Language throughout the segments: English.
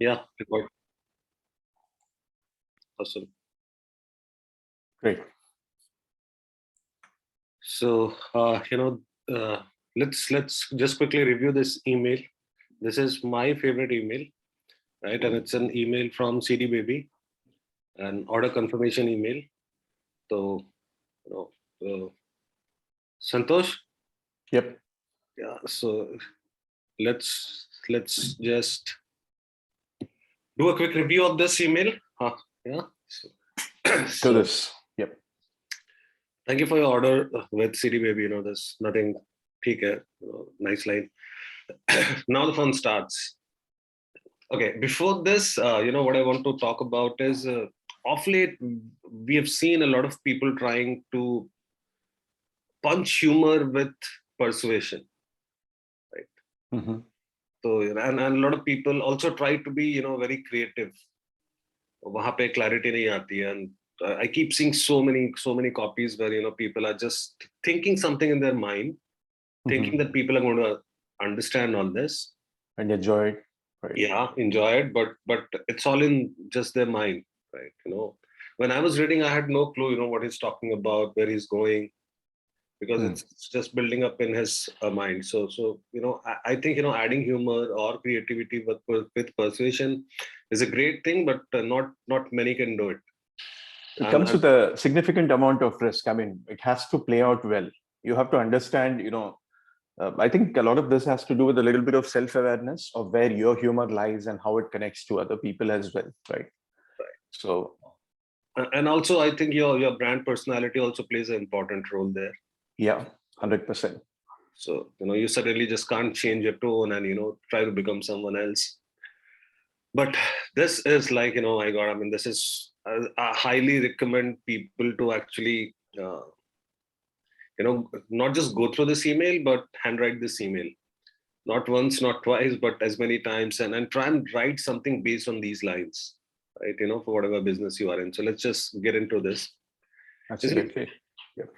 Yeah, record. Awesome. Great. So, let's just quickly review this email. This is my favorite email, right? And it's an email from CD Baby, an order confirmation email. So, Santosh. Yep. Yeah. So let's just do a quick review of this email. Yeah. To this. Yep. Thank you for your order with CD Baby. There's nothing. Okay, nice line. Now the fun starts. Okay, before this, what I want to talk about is of late, we have seen a lot of people trying to punch humor with persuasion, right? Mm-hmm. So, and a lot of people also try to be, very creative. वहाँ पे clarity नहीं आती है, and I keep seeing so many copies where people are just thinking something in their mind, thinking that people are going to understand all this and enjoy it. Right. Yeah, enjoy it, but it's all in just their mind, right? When I was reading, I had no clue, what he's talking about, where he's going, because it's just building up in his mind. So I think adding humor or creativity with persuasion is a great thing, but not many can do it. It comes with a significant amount of risk. I mean, it has to play out well. You have to understand, I think a lot of this has to do with a little bit of self-awareness of where your humor lies and how it connects to other people as well, right? Right. So, and also I think your brand personality also plays an important role there. Yeah, 100%. So you suddenly just can't change your tone and try to become someone else. But this is like my God. I mean, this is I highly recommend people to actually not just go through this email, but handwrite this email. Not once, not twice, but as many times, and try and write something based on these lines, right? For whatever business you are in. So let's just get into this. Absolutely. Yep.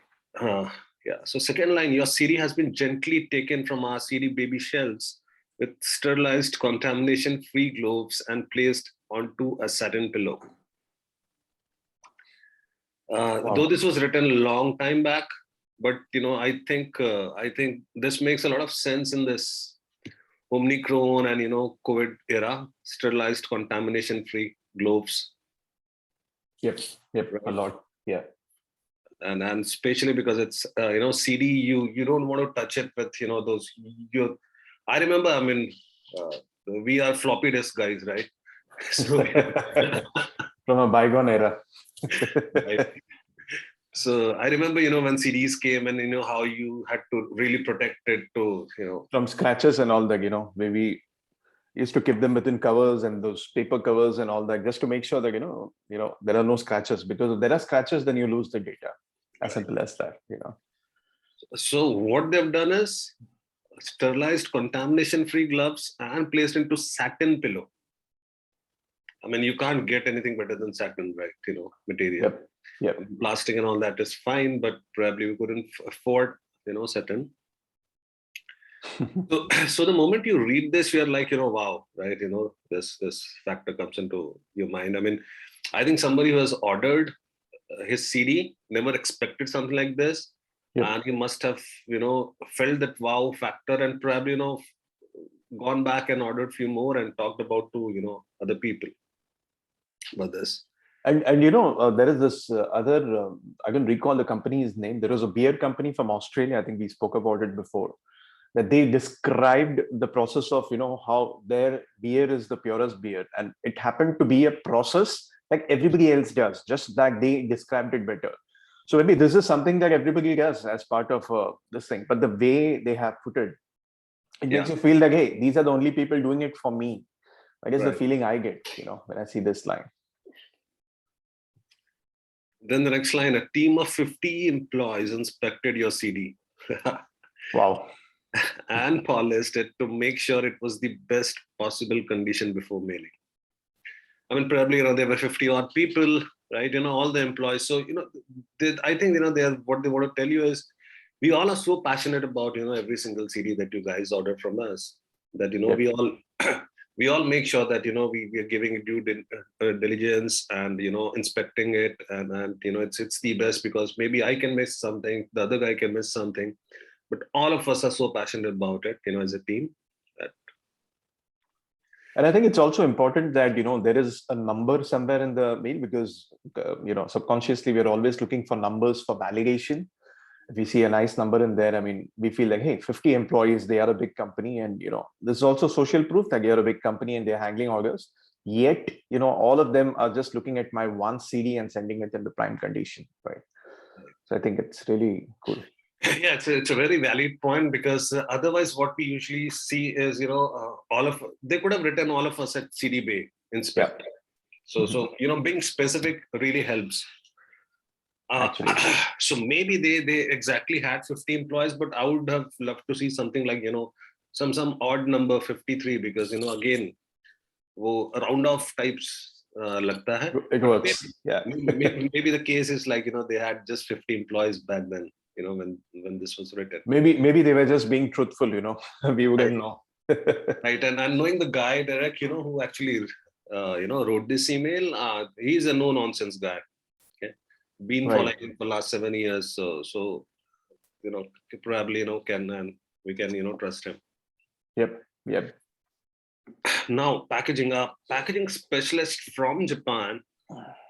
Yeah. So second line, your CD has been gently taken from our CD Baby shelves with sterilized, contamination-free gloves and placed onto a satin pillow. Wow. Though this was written a long time back, but I think this makes a lot of sense in this Omicron and COVID era. Sterilized, contamination-free gloves. Yep. Right. A lot. Yeah. And especially because it's CD, you don't want to touch it with those. I remember. I mean, we are floppy disk guys, right? So from a bygone era. Right. So I remember, when CDs came and how you had to really protect it to from scratches and all that. Where we used to keep them within covers and those paper covers and all that, just to make sure that there are no scratches, because if there are scratches, then you lose the data. As simple as that. So what they've done is sterilized, contamination-free gloves and placed into satin pillow. I mean, you can't get anything better than satin, right? Material. Yep. Plastic and all that is fine, but probably we couldn't afford, satin. So the moment you read this, you're like, wow, right? This factor comes into your mind. I mean, I think somebody who has ordered his CD never expected something like this. Yep. And he must have, felt that wow factor and probably, gone back and ordered a few more and talked about to, other people about this. And there is this other, I don't recall the company's name. There was a beer company from Australia. I think we spoke about it before, that they described the process of, how their beer is the purest beer. And it happened to be a process like everybody else does, just that they described it better. So maybe this is something that everybody does as part of this thing. But the way they have put it, it makes you feel like, hey, these are the only people doing it for me. That is the feeling I get, when I see this line. Then the next line, a team of 50 employees inspected your CD. Wow. And polished it to make sure it was the best possible condition before mailing. I mean, probably, there were 50 odd people, right? All the employees. So, I think, what they want to tell you is, we all are so passionate about, every single CD that you guys order from us, that, we all we all make sure that, we are giving it diligence and, inspecting it. And it's the best, because maybe I can miss something, the other guy can miss something, but all of us are so passionate about it, as a team. And I think it's also important that, there is a number somewhere in the mail, because, subconsciously we're always looking for numbers for validation. If we see a nice number in there, I mean, we feel like, hey, 50 employees, they are a big company. And, this is also social proof that you're a big company and they're handling orders. Yet, all of them are just looking at my one CD and sending it in the prime condition, right? So I think it's really cool. Yeah, it's a very valid point, because otherwise what we usually see is, they could have written all of us at CD Bay inspect. Yeah. So being specific really helps. Actually. So maybe they exactly had 50 employees, but I would have loved to see something like, some odd number, 53, because, again, wo round off types lagta hai. It works. Yeah. Maybe the case is like, they had just 50 employees back then, when this was written. Maybe they were just being truthful, we wouldn't know. Right. And knowing the guy, Derek, who actually, wrote this email, he's a no nonsense guy. Okay. Been for Right. the last 7 years. So, probably, we can, trust him. Yep. Now, packaging specialist from Japan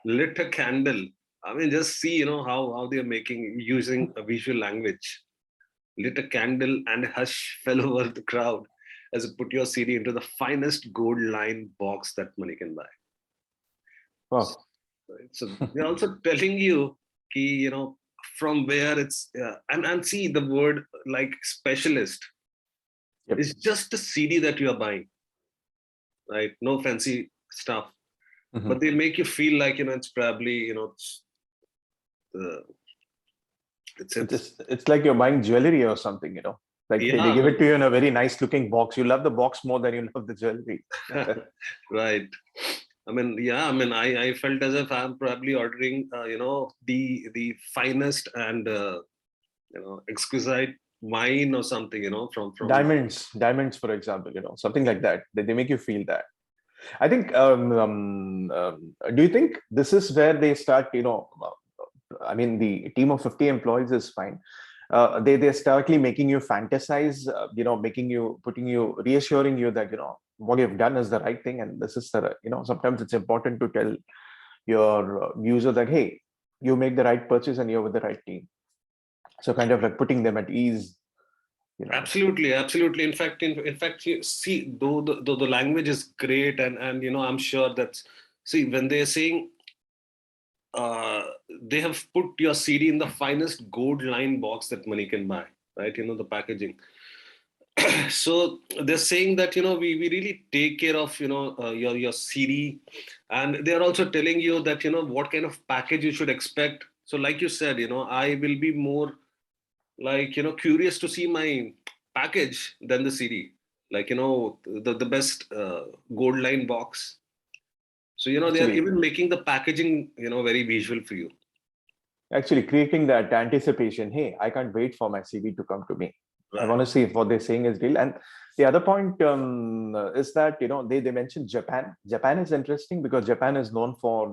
lit a candle. I mean, just see, how they're using a visual language. Lit a candle and a hush fell over the crowd as it put your CD into the finest gold line box that money can buy. Wow. So they're also telling you, from where it's, and see the word like specialist. Yep. It's just a CD that you are buying, right? No fancy stuff. Mm-hmm. But they make you feel like, it's probably, it's like you're buying jewelry or something, like they give it to you in a very nice looking box. You love the box more than you love the jewelry. Right. I felt as if I'm probably ordering, the finest and, exquisite wine or something, from diamonds, for example, something like that. They make you feel that. I think, do you think this is where they start, I mean, the team of 50 employees is fine. They're starkly making you fantasize, reassuring you that, what you've done is the right thing. And this is the, sometimes it's important to tell your user that, hey, you make the right purchase and you're with the right team. So kind of like putting them at ease. Absolutely. In fact, you see, though the language is great, and I'm sure when they're saying, they have put your CD in the finest gold line box that money can buy, right? The packaging. So they're saying that, we really take care of, your CD, and they're also telling you that, what kind of package you should expect. So like you said, I will be more like, curious to see my package than the CD, like, the best gold line box. So, they're even making the packaging, very visual for you. Actually creating that anticipation. Hey, I can't wait for my CD to come to me. Right. I want to see if what they're saying is real. And the other point is that, they mentioned Japan. Japan is interesting because Japan is known for,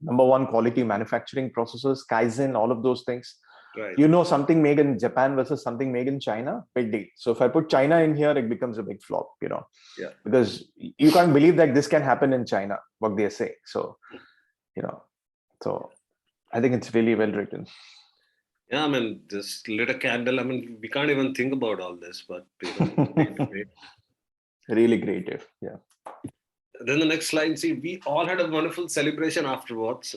number one quality manufacturing processes, Kaizen, all of those things. Right. Something made in Japan versus something made in China, big deal. So if I put China in here, it becomes a big flop, Yeah. Because you can't believe that this can happen in China, what they say. So, so I think it's really well written. Yeah, I mean, just lit a candle. I mean, we can't even think about all this, but really creative. Yeah. Then the next slide, see, we all had a wonderful celebration afterwards,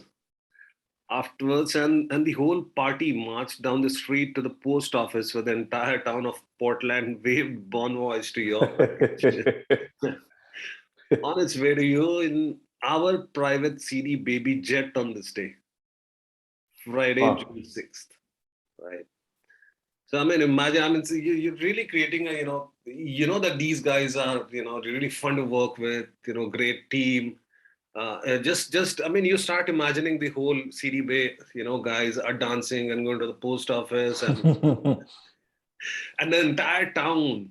and the whole party marched down the street to the post office where the entire town of Portland waved Bon Voyage to your on its way to you in our private CD baby jet on this day, Friday, June 6th. Right. So, I mean, imagine, so you're really creating a, that these guys are, really fun to work with, great team. I mean, you start imagining the whole CD Bay, guys are dancing and going to the post office, and and the entire town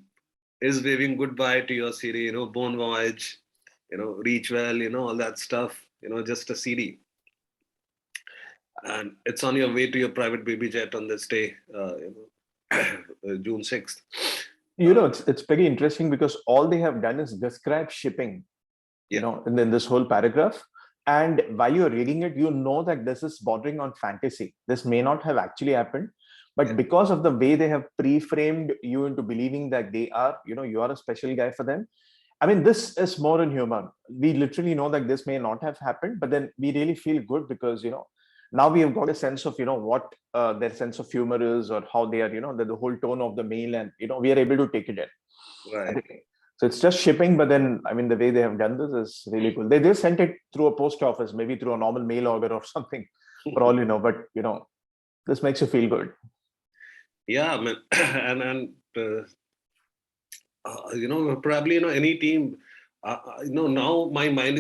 is waving goodbye to your CD, Bon Voyage, Reach Well, all that stuff, just a CD. And it's on your way to your private baby jet on this day, June 6th. It's very interesting because all they have done is describe shipping, Yeah. in this whole paragraph. And while you're reading it, that this is bordering on fantasy. This may not have actually happened, but Yeah. because of the way they have pre-framed you into believing that they are, you are a special guy for them. I mean, this is more in humor. We literally know that this may not have happened, but then we really feel good because, now we have got a sense of, what their sense of humor is, or how they are, the whole tone of the mail, and, we are able to take it in. I Right. think so. It's just shipping, but then I mean, the way they have done this is really cool. They just sent it through a post office, maybe through a normal mail order or something, for all you know. But this makes you feel good. Yeah, man. Probably, any team, now my mind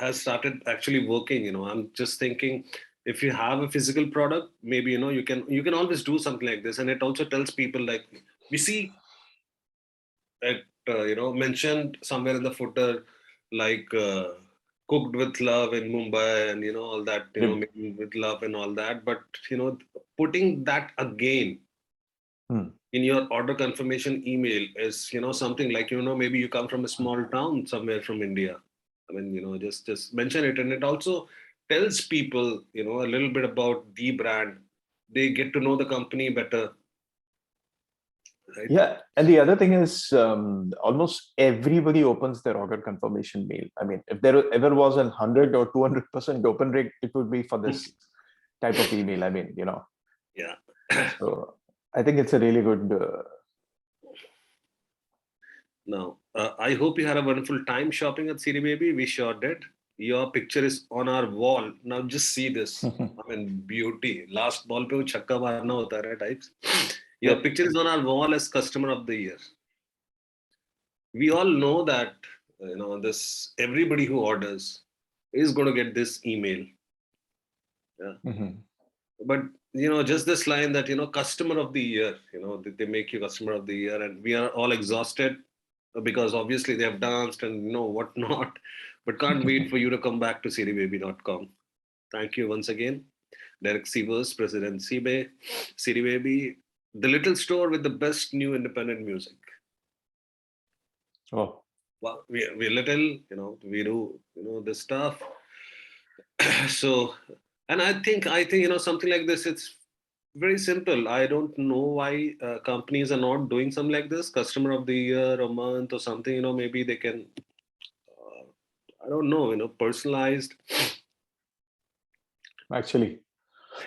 has started actually working. I'm just thinking, if you have a physical product, maybe, you can always do something like this. And it also tells people, like, we see it, mentioned somewhere in the footer, like, cooked with love in Mumbai, and, all that, Yep. making with love and all that. But, putting that again Hmm. in your order confirmation email is, something like, maybe you come from a small town somewhere from India. I mean, just mention it. And it also tells people, a little bit about the brand. They get to know the company better, right? Yeah, and the other thing is, almost everybody opens their order confirmation mail. I mean, if there ever was 100 or 200% open rate, it would be for this type of email. I mean, Yeah. so I think it's a really good. Now, I hope you had a wonderful time shopping at CD Baby. We sure did. Your picture is on our wall. Now just see this. I mean, beauty. Last ball pe wo chakka marna hota hai, types. Your Yep. picture is on our wall as customer of the year. We all know that, this everybody who orders is going to get this email. Yeah. Mhm. But, just this line that, customer of the year, they make you customer of the year, and we are all exhausted because obviously they have danced and, whatnot, but can't wait for you to come back to cdbaby.com. Thank you once again, Derek Sievers, President CD Baby, the little store with the best new independent music. Oh, Well, we're little, we do, this stuff. So, and I think, something like this, it's very simple. I don't know why companies are not doing something like this, customer of the year, a month or something, maybe they can, I don't know, personalized. actually,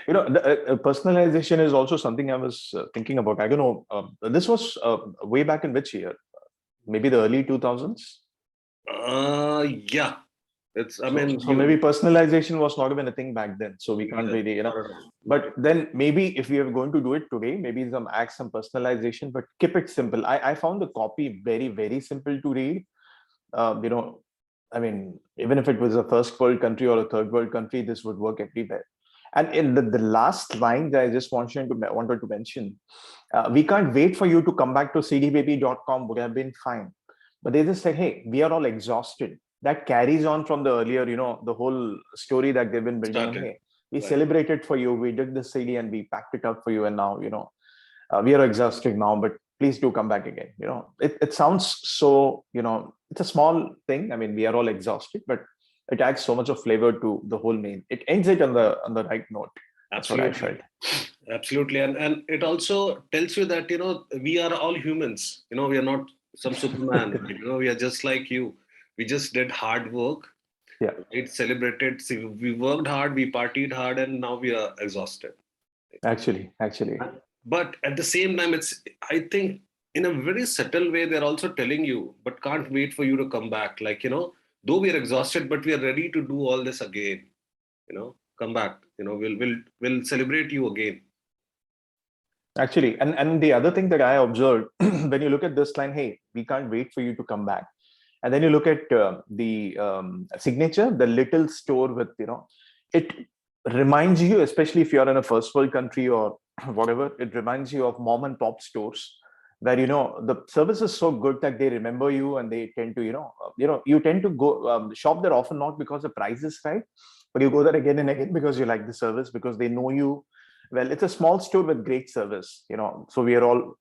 personalization is also something I was thinking about. I don't know. This was way back in which year? Maybe the early 2000s. Yeah, I So, mean, so maybe personalization was not even a thing back then. So we can't yeah, really, not at all. But then maybe if we are going to do it today, maybe some personalization, but keep it simple. I found the copy very, very simple to read. Um, you know, I mean, even if it was a first world country or a third world country, this would work everywhere. And in the last line that I just wanted to mention, we can't wait for you to come back to cdbaby.com would have been fine. But they just said, hey, we are all exhausted. That carries on from the earlier, the whole story that they've been building on. Started, Hey, we right. celebrated for you. We did the CD and we packed it up for you. And now, we are exhausted now, but please do come back again. It sounds so, it's a small thing. I mean, we are all exhausted, but it adds so much of flavor to the whole mail. It ends it on the right note. That's what I Absolutely. felt. Absolutely. And it also tells you that, we are all humans. We are not some Superman. We are just like you. We just did hard work. Yeah, It celebrated. See, we worked hard, we partied hard, and now we are exhausted. actually. But at the same time, I think, in a very subtle way, they're also telling you, but can't wait for you to come back. Like, though we are exhausted, but we are ready to do all this again. Come back. We'll celebrate you again. Actually, and the other thing that I observed when you look at this line, hey, we can't wait for you to come back. And then you look at the signature, the little store with, it reminds you, especially if you're in a first world country or whatever, it reminds you of mom and pop stores where the service is so good that they remember you, and they tend to you tend to go shop there often, not because the price is right, but you go there again and again because you like the service, because they know you well. It's a small store with great service, so we are all,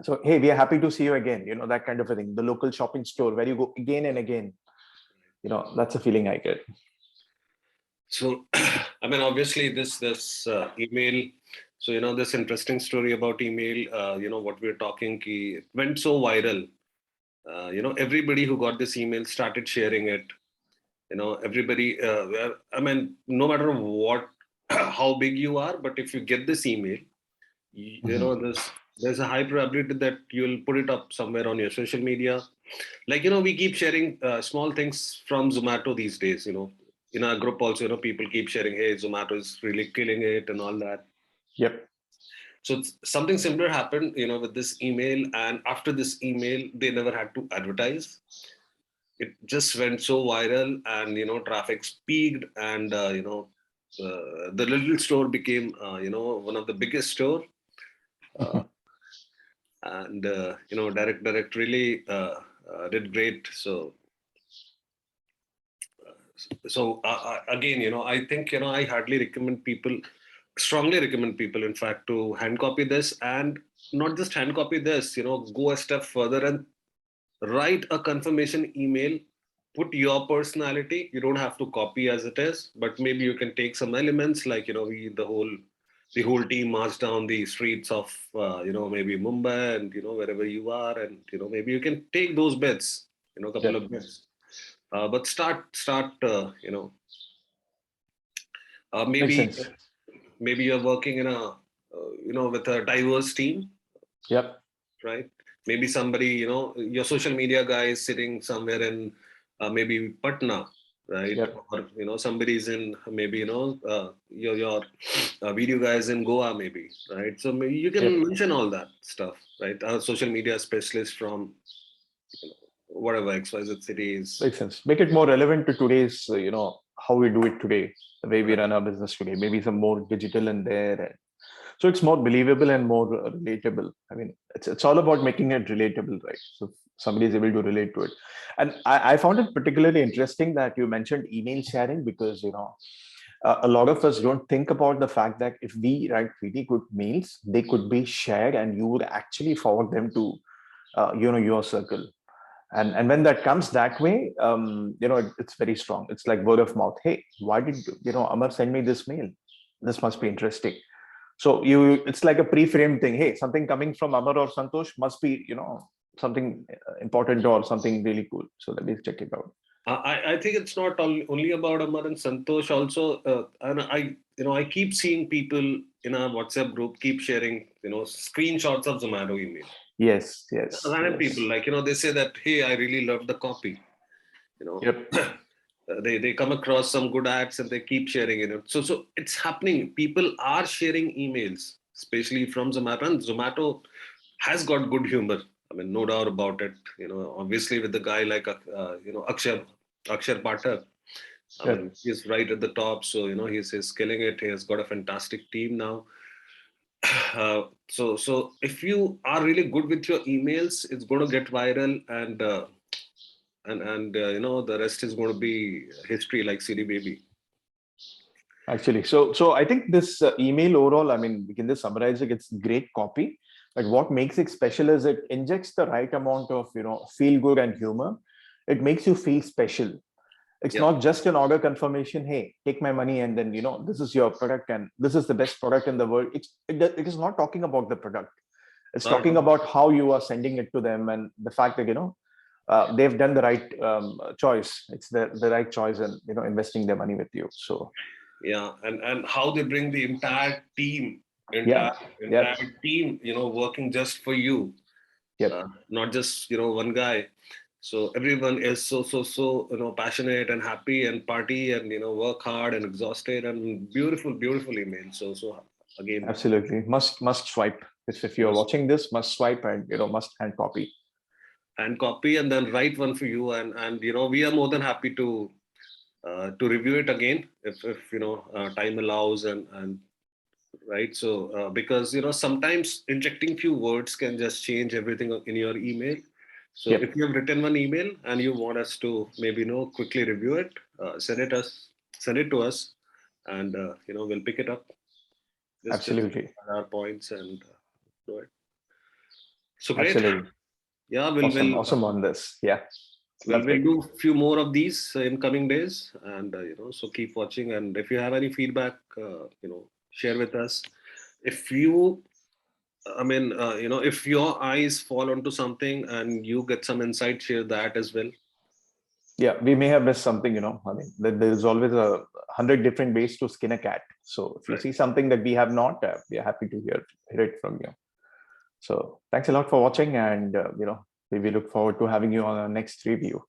so hey, we are happy to see you again, that kind of a thing. The local shopping store where you go again and again, that's a feeling I get. So, I mean, obviously, this email. So, this interesting story about email. What we're talking, it went so viral. Everybody who got this email started sharing it. Everybody. I mean, no matter what, how big you are, but if you get this email, there's a high probability that you'll put it up somewhere on your social media. Like, we keep sharing small things from Zomato these days. In our group also, people keep sharing, hey, Zomato is really killing it and all that. Yep. So something similar happened, with this email. And after this email, they never had to advertise. It just went so viral, and traffic peaked, and the little store became one of the biggest store. And direct really did great. So again, I think, I strongly recommend people, in fact, to hand copy this, and not just hand copy this, go a step further and write a confirmation email. Put your personality. You don't have to copy as it is, but maybe you can take some elements, like, the whole team marched down the streets of maybe Mumbai, and wherever you are, and maybe you can take those bits, couple Yep. of bits. But start Makes maybe sense. maybe you're working in a with a diverse team, Yep. right? Maybe somebody, your social media guy is sitting somewhere in maybe Patna, right? Yep. Or somebody's in, maybe your video guy is in Goa, maybe, right? So maybe you can Yep. mention all that stuff, right? A social media specialist from whatever XYZ city is. Makes sense. Make it more relevant to today's, how we do it today, the way we run our business today. Maybe some more digital in there. And so it's more believable and more relatable. I mean, it's all about making it relatable, right? So somebody is able to relate to it. And I found it particularly interesting that you mentioned email sharing, because, a lot of us don't think about the fact that if we write really good mails, they could be shared and you would actually forward them to, your circle. And when that comes that way, it's very strong. It's like word of mouth. Hey, why did Amar send me this mail? This must be interesting. So it's like a pre-framed thing. Hey, something coming from Amar or Santosh must be something important or something really cool. So let me check it out. I think it's not only about Amar and Santosh also, and I keep seeing people in our WhatsApp group keep sharing screenshots of Zomato email. Yes, yes, Random yes. people, like, they say that, hey, I really love the copy. Yep. They come across some good ads and they keep sharing it. So it's happening. People are sharing emails, especially from Zomato, and Zomato has got good humor. I mean, no doubt about it. Obviously, with the guy like Akshar Pathak. I mean, Yep. he's right at the top. So he's killing it. He has got a fantastic team now. So if you are really good with your emails, it's going to get viral, and the rest is going to be history, like CD Baby. Actually, so I think this email overall, I mean, we can just summarize it. It's great copy, but what makes it special is it injects the right amount of feel good and humor. It makes you feel special. It's Yeah. not just an order confirmation. Hey, take my money, and then this is your product, and this is the best product in the world. It is not talking about the product. It's Not at talking all. about how you are sending it to them, and the fact that they've done the right choice. It's the right choice, and investing their money with you. So Yeah, and how they bring the entire team, yeah, entire yep, entire team, working just for you, yep. not just one guy. So everyone is so passionate and happy and party and work hard and exhausted, and beautiful email. So again, Absolutely. Must swipe. If you're must watching this, must swipe, and must hand copy. hand copy and then write one for you, and we are more than happy to review it again if time allows, and right? So because sometimes injecting few words can just change everything in your email. So Yep. if you have written one email and you want us to maybe quickly review it, send it to us, and we'll pick it up. Just Absolutely. add our points and do it. So great. Absolutely. Yeah, Awesome. Awesome on this. Yeah. we'll Lovely. do a few more of these in coming days, and so keep watching. And if you have any feedback, share with us. If you if your eyes fall onto something and you get some insight, share that as well. Yeah, we may have missed something, I mean, there's always 100 different ways to skin a cat. So if you Right. see something that we have not, we are happy to hear it from you. So thanks a lot for watching, and we look forward to having you on our next review.